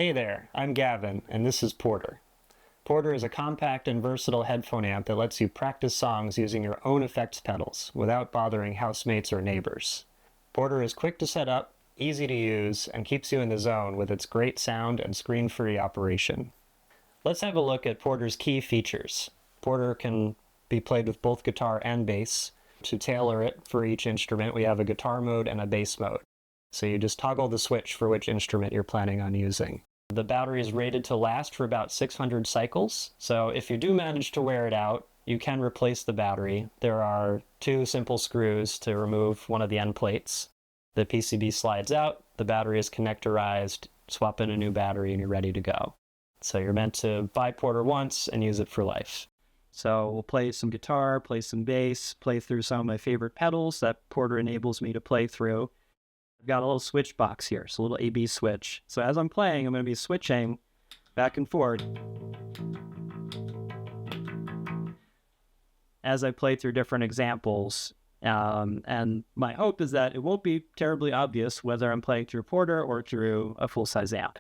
Hey there, I'm Gavin, and this is Porter. Porter is a compact and versatile headphone amp that lets you practice songs using your own effects pedals without bothering housemates or neighbors. Porter is quick to set up, easy to use, and keeps you in the zone with its great sound and screen-free operation. Let's have a look at Porter's key features. Porter can be played with both guitar and bass. To tailor it for each instrument, we have a guitar mode and a bass mode. So you just toggle the switch for which instrument you're planning on using. The battery is rated to last for about 600 cycles, so if you do manage to wear it out, you can replace the battery. There are two simple screws to remove one of the end plates. The PCB slides out, the battery is connectorized, swap in a new battery, and you're ready to go. So you're meant to buy Porter once and use it for life. So we'll play some guitar, play some bass, play through some of my favorite pedals that Porter enables me to play through. I've got a little switch box here, so a little AB switch. So as I'm playing, I'm going to be switching back and forth as I play through different examples. And my hope is that it won't be terribly obvious whether I'm playing through Porter or through a full-size amp.